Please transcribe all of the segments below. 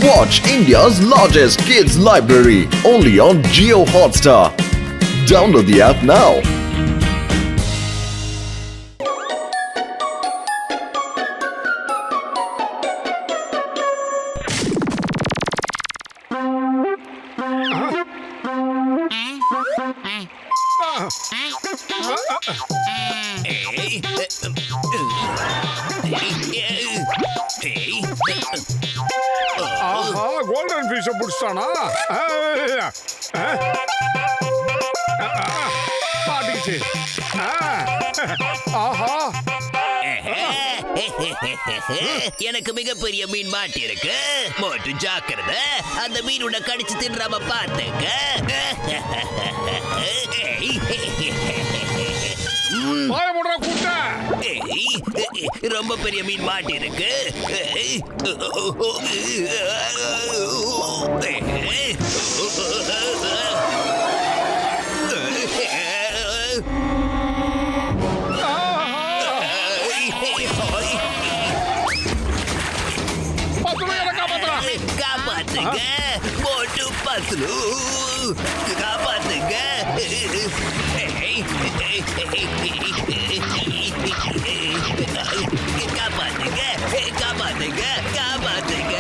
Watch India's largest kids library only on Jio Hotstar. Download the app now. Golden fish புடிச்சானா மாட்டிக்கிச்சு ஆஹா எனக்கு மிகப்பெரிய மீன் மாட்டி இருக்கு மோட்டு ஜாக்கிரதை அந்த மீன் உன்னை கடிச்சு தின்றாம பாத்துங்க ரொம்ப பெரிய மீன் மாட்டி இருக்கு காப்பாத்துங்க மோட்டு பத்லு காப்பாத்துங்க காப்பாத்துங்க காப்பாத்துங்க காப்பாத்துங்க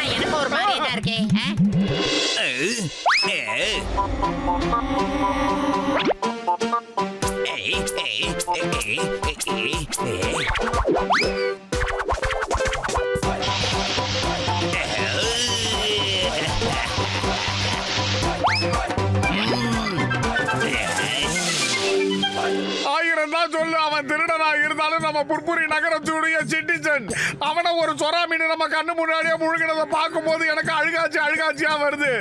எனக்கு ஒரு மாதிரி தான் இருக்கே ஆயிரம் தான் சொல்லு அவன் திருடனா இருந்தாலும் நம்ம புர்புரி நகரத்துடைய சிட்டிசன் அவனை ஒரு சொரா மீன் நம்ம கண்ணு முன்னாடியே முழுகினதை பார்க்கும் போது எனக்கு அழுகாட்சியா வருது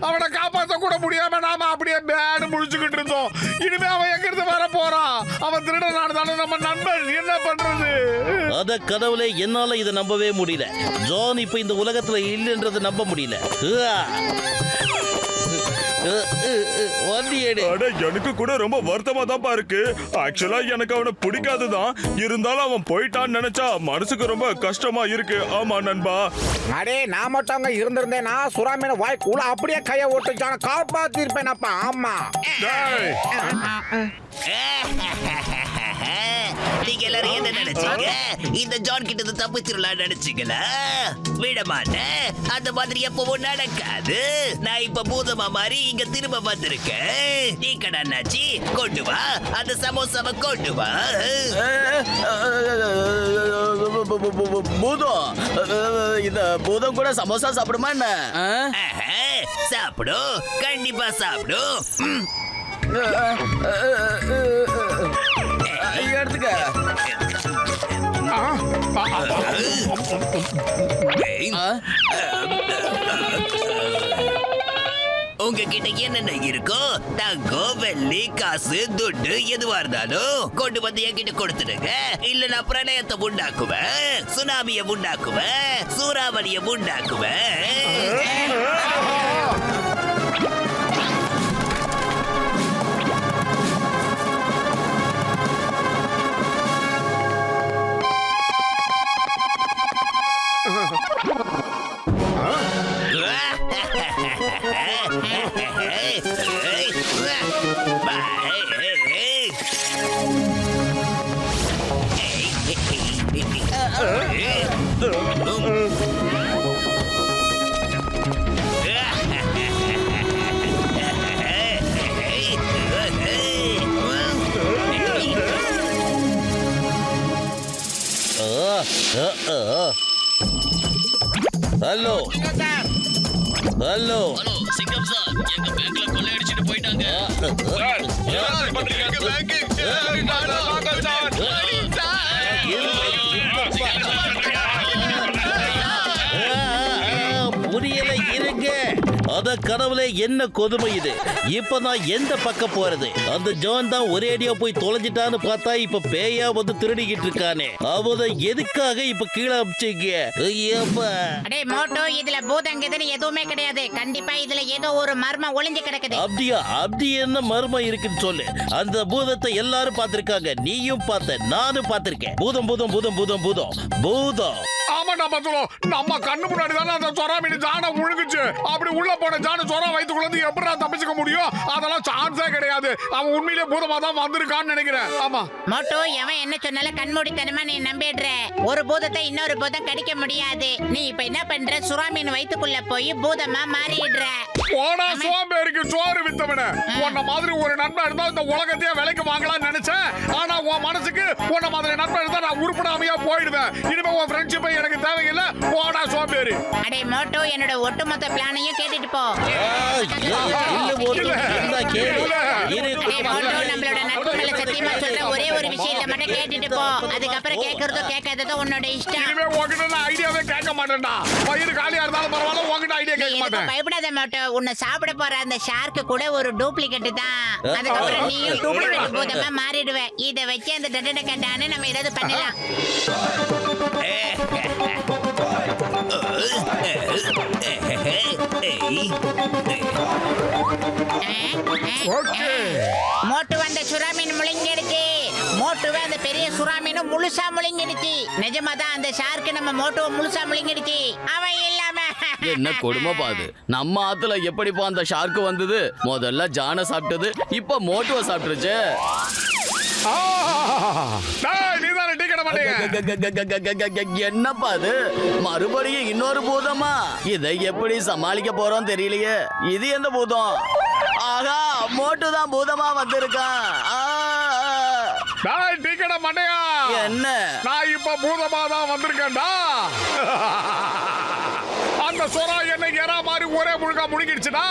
அவனை காப்பாற்ற கூட முடியாம நாம அப்படியே பேடு முழிச்சுக்கிட்டு இருந்தோம் இனிமே அவன் எங்கிருந்து வர போறான் அவன் திருடனா இருந்தாலும் நம்ம நண்பன் என்ன பண்றது அத கடவுளே என்னால இதை நம்பவே முடியல ஜான் இப்ப இந்த உலகத்துல இல்லைன்றதை நம்ப முடியல எனக்கு கூட ரொம்ப வருத்தமா தான் இருக்கு ஆக்சுவலா எனக்கு அவனை பிடிக்காதுதான் இருந்தாலும் அவன் போயிட்டான்னு நினைச்சா மனசுக்கு ரொம்ப கஷ்டமா இருக்கு ஆமா நண்பா அடே நான் மட்டும் அங்க இருந்திருந்தேனா சுறாமீன வாய்க்குள்ள அப்படியே கைய ஓட்டுச்சான காப்பாத்திருப்பேனப்பா ஆமா நீங்க எல்லாரும் என்ன நினைச்சீங்க இந்த ஜான் கிட்ட தப்பிச்சிடலாம் நினைச்சீங்களா விட மாட்டேன் அந்த மாதிரி எப்பவும் நடக்காது நான் இப்ப பூதமா மாதிரி இங்க திரும்ப வந்திருக்கேன் நீ கடாச்சி கொண்டு வா அந்த சமோசாவை கொண்டு வா பூதம் இந்த பூதம் கூட சமோசா சாப்பிடுமா என்ன சாப்பிடும் கண்டிப்பா சாப்பிடும் எடுத்துக்க உங்ககிட்ட என்னென்ன இருக்கோ தங்கம் வெள்ளி காசு துட்டு எதுவா இருந்தாலும் கொண்டு வந்து என்கிட்ட கொடுத்துடுங்க இல்ல நான் பிரளயத்தை உண்டாக்குவேன் சுனாமியை உண்டாக்குவேன் சூறாவளியை உண்டாக்குவேன் ஹலோ ஹலோ சிங்கம் சார் எங்க பேங்க்ல கொள்ளையடிச்சிட்டு போயிட்டாங்க புரியல இருங்க அத கடவுளே, என்ன கொடுமை இது. இப்ப நான் எந்த பக்கம் போறது? அந்த ஜான் தான் ஒரே அடியா போய் தொலைஞ்சிட்டான்னு பார்த்தா இப்ப பேயா வந்து திருடிக்கிட்டு இருக்கானே. அவத எதுக்காக இப்ப கீழே அமிச்சிங்க? ஐயப்பா. அடே மோட்டோ, இதுல பூதங்கதன்னு எதுவுமே கிடையாது. கண்டிப்பா இதுல ஏதோ ஒரு மர்மம் ஒளிஞ்சு கிடக்குது. அப்படியா? அப்படி என்ன மர்மம் இருக்குன்னு சொல்லு. அந்த பூதத்தை எல்லாரும் பார்த்திருக்காங்க, நீயும் பார்த்த, நானும் பார்த்திருக்கேன். பூதம் பூதம் பூதம் பூதம் பூதம் பூதம். ஆமாண்டா பத்துலோ, நம்ம கண்ணு முன்னாடி தானே அந்த சொரா மீன் ஜானை முழுங்குச்சு. அப்படி உள்ள போன ஜானு சொரா வயிற்றுக்குள்ள இருந்து எப்படி தப்பிச்சுக்க முடியும்? அதெல்லாம் சான்ஸே கிடையாது. அவன் உண்மையிலே பூதமா தான் வந்திருக்கான்னு நினைக்கிறேன். ஆமா மோட்டோ, எவன் என்ன சொன்னாலும் கண்மூடித்தனமா நீ நம்பிடுற. ஒரு பூதத்தை இன்னொரு பூதம் கடிக்க முடியாது. நீ இப்ப என்ன பண்ற? சுறா மீன் வயிற்றுக்குள்ள போய் பூதமா மாறிடுற. போடா சோம்பேறிக்கு சோறு வித்தவன. உன்ன மாதிரி ஒரு நண்பன் இருந்தா இந்த உலகத்தையே விலைக்கு வாங்கலாம்னு நினைச்சேன். ஆனா உன் மனசுக்கு உன்ன மாதிரி நண்பன் இருந்தா நான் உருப்படாமையா போயிடுவேன். இனிமே உன் ஃப்ரெண்ட்ஷிப்பை எனக்கு தேவையில்லை. போடா சோம்பேறி. அடே மோட்டோ, என்னோட ஒட்டுமொத்த பிளானையும் கேட்டுட்டு போ. அடே மோட்டோ, நம்மளோட நட்பு மேல சத்தியமா சொல்ற ஒரே ஒரு விஷயத்தை மட்டும் கேட்டுட்டு போ. அதுக்கப்புறம் கேட்கறதோ கேட்காததோ உன்னோட இஷ்டம். இனிமே உன்கிட்ட நான் ஐடியாவே கேட்க மாட்டேன்டா. வயிறு காலியா இருந்தாலும் பரவாயில்ல, உன்கிட்ட ஐடியா நீ கேட்க எதுக்கும் மாட்டேன். பயப்படாத மோட்டோ. உன்னை சாப்பிட போற அந்த ஷார்க்கு கூட ஒரு டூப்ளிகேட் தான். அதுக்கப்புறம் நீயும் டூப்ளிகேட் பூதமா மாறிடுவ. இதை வச்சு அந்த டட்டட கட்டான்னு நம்ம ஏதாவது பண்ணலாம். மோட்டு வந்த சுறாமீன் முழுங்கிடுச்சு. மோட்டுவை அந்த பெரிய சுறாமீனும் முழுசா முழுங்கிடுச்சு. நிஜமாதான் அந்த ஷார்க்கு நம்ம மோட்டுவை முழுசா முழுங்கிடுச்சு. அவன் இல்லாம என்ன கொடுமை பாது. நம்ம ஆத்துல எப்படிப்பா அந்த ஷார்க்கு வந்தது? முதல்ல ஜான சாப்பிட்டது, இப்ப மோட்டுவை சாப்பிட்டுருச்சு. நீதானே டீ கடை மாட்டேங்க. என்னப்பா அது? மறுபடியும் இன்னொரு பூதமா? இதை எப்படி சமாளிக்க போறோம் தெரியலையே. இது எந்த பூதம்? ஆகா, மோட்டு தான் பூதமா வந்திருக்கான். டீ கடை மாட்டேயா? என்ன? நான் இப்ப பூதமா தான் வந்திருக்கேன்டா. அந்த சொரா என்ன எறா மாதிரி ஒரே முழுக்கா முழுங்கிடுச்சுடா.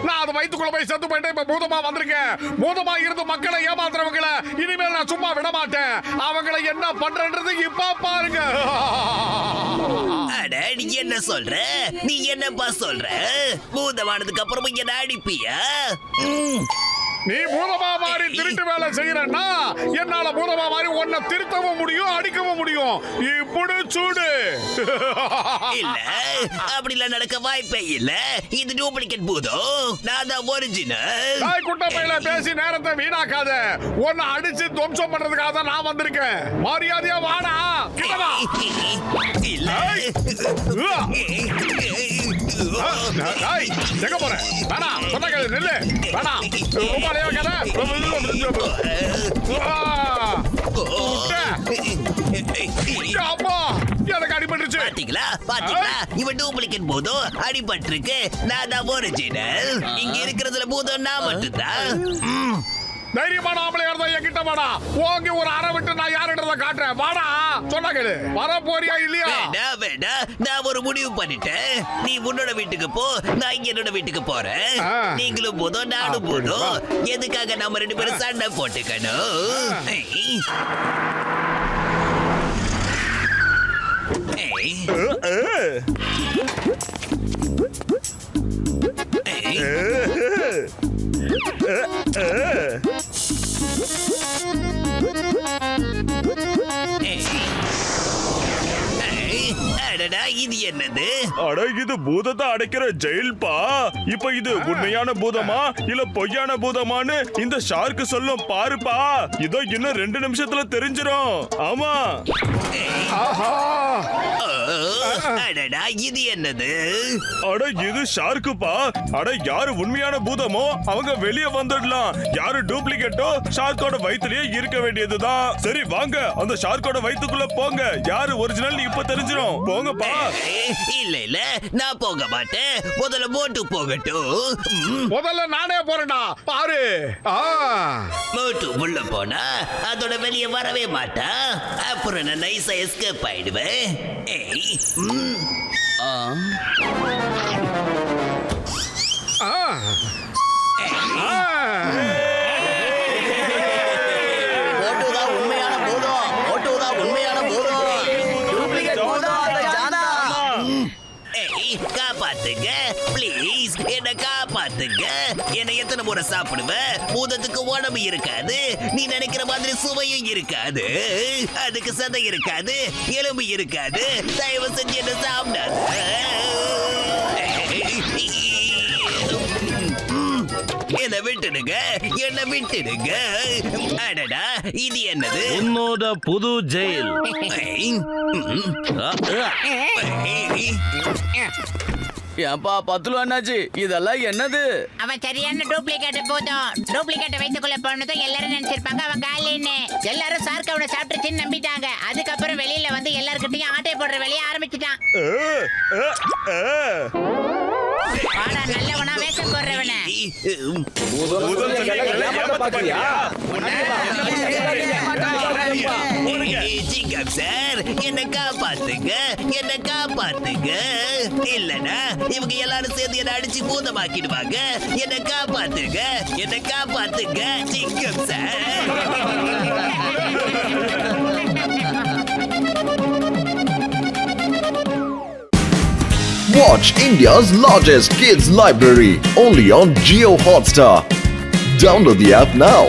நான் அது வயிற்றுக்குள்ள போய் செத்து போயிட்டு இப்ப பூதமா வந்திருக்கேன். பூதமா இருந்து மக்களை ஏமாத்துறவங்களை இனிமேல் நான் சும்மா விட மாட்டேன். அவங்களை என்ன பண்றன்றது இப்ப பாருங்க. அட, நீ என்ன சொல்ற? நீ என்னப்பா சொல்ற? பூதமானதுக்கு அப்புறமும் என்ன அடிப்பியா? நீ பூதமா மாதிரி திருட்டு வேலை செய்யறன்னா என்னால பூதமா மாதிரி உன்னை திருத்தவும் முடியும், அடிக்கவும் முடியும். இப்படி சூடு. இல்ல, அப்படிலாம் நடக்க வாய்ப்பே இல்ல. இது டூப்ளிகேட் பூதம். நான் தான் ஒரிஜினல். குட்ட பையில பேசி நேரத்தை வீணாக்காத. உன்னை அடிச்சு துவம்சம் பண்றதுக்காக தான் நான் வந்திருக்கேன். மரியாதையா வாடா. கிட்ட வா. இல்ல. ஏய், எங்க போற? வேணா, சொன்னா கேளு, நில்லு. வேணா, ரொம்ப அலையா இருக்காத. அப்பா, எனக்கு அடிபட்டுருச்சு. பாத்தீங்களா பாத்தீங்களா? இவன் டூப்ளிகேட் பூதம், அடிபட்டிருக்கு. நான் தான் ஒரிஜினல். இங்க இருக்கிறதுல பூதம் நான் மட்டும்தான். தைரியமான ஆம்பளை இருந்தா என்கிட்ட வாடா. ஓங்கி ஒரு அரை விட்டு நான் யாருன்றத காட்டுறேன். வாடா, சொன்னா கேளு. வர போறியா இல்லையா? வேண்டாம் வேண்டாம், நான் ஒரு முடிவு பண்ணிட்டேன். நீ உன்னோட வீட்டுக்கு போ, நான் இங்க என்னோட வீட்டுக்கு போறேன். நீங்களும் போதும், நானும் போதும். எதுக்காக நம்ம ரெண்டு பேரும் சண்டை போட்டுக்கணும்? இது என்னது? அட, இது பூதத்தை அடைக்கிற ஜெயில்பா. இப்ப இது உண்மையான பூதமா இல்ல பொய்யான பூதமான்னு இந்த ஷார்க்கு சொல்லும் பாருப்பா. இதோ இன்னும் 2 நிமிஷத்துல தெரிஞ்சிரும். ஆமா. அடடா, இது என்னது? அட, இது ஷார்க்குப்பா. அட, யாரு உண்மையான பூதமோ அவங்க வெளியே வந்துடலாம். யாரு டூப்ளிகேட்டோ ஷார்க்கோட வயிற்றுலயே இருக்க வேண்டியதுதான். சரி வாங்க, அந்த ஷார்க்கோட வயிற்றுக்குள்ள போங்க. யாரு ஒரிஜினல் இப்ப தெரிஞ்சிரும். போங்கப்பா. இல்ல இல்ல, நான் போக மாட்டேன். முதல்ல மோட்டு போகட்டும். முதல்ல நானே போறேன்டா. பாரு. மோட்டு உள்ள போனா அதோட வெளியே வரவே மாட்டான். அப்புறம் நான் நைஸா எஸ்கேப் ஆயிடுவேன். மோட்டுதான் உண்மையான பூதம். மோட்டுதான் உண்மையான பூதம். டூப்ளிகேட் பூதம் அந்த ஜானா. காப்பா காப்பாத்துங்க ப்ளீஸ் என்ன காப்பாத்துங்க. என்ன எத்தனை முறை சாப்பிடுவ? பூதத்துக்கு உடம்பு இருக்காது, நீ நினைக்கிற மாதிரி சுவையும் இருக்காது, அதுக்கு சதை இருக்காது, எலும்பு இருக்காது. தயவு செஞ்சு என்ன சாப்பிடாது. என்ன விட்டுடுங்க, என்ன விட்டுடுங்க. அடடா, இது என்னது? உன்னோட புது ஜெயில். ஏன்பா பத்துல அண்ணாச்சி இதெல்லாம் என்னது? அவன் சரியான டூப்ளிகேட் போதும். டூப்ளிகேட்டை வைத்துக்குள்ள போனதும் எல்லாரும் நினைச்சிருப்பாங்க அவன் காலின்னு. எல்லாரும் ஷார்க் அவனை சாப்பிட்டுச்சுன்னு நம்பிட்டாங்க. அதுக்கப்புறம் வெளியில வந்து எல்லார்கிட்டயும் ஆட்டை போடுற வேலையை ஆரம்பிச்சுட்டான். வாடா நல்லவனா வேஷம் போடுறவன. ஜிங்கம் சார், என்ன காப்பாத்துங்க, என்ன காப்பாத்துங்க. இல்லனா இவங்க எல்லாரும் சேர்ந்து என்ன அடிச்சு பூதமாக்கிடுவாங்க. என்ன காப்பாத்துங்க, என்ன காப்பாத்துங்க ஜிங்கம் sir. Watch India's largest kids library only on Geo Hotstar. Download the app now.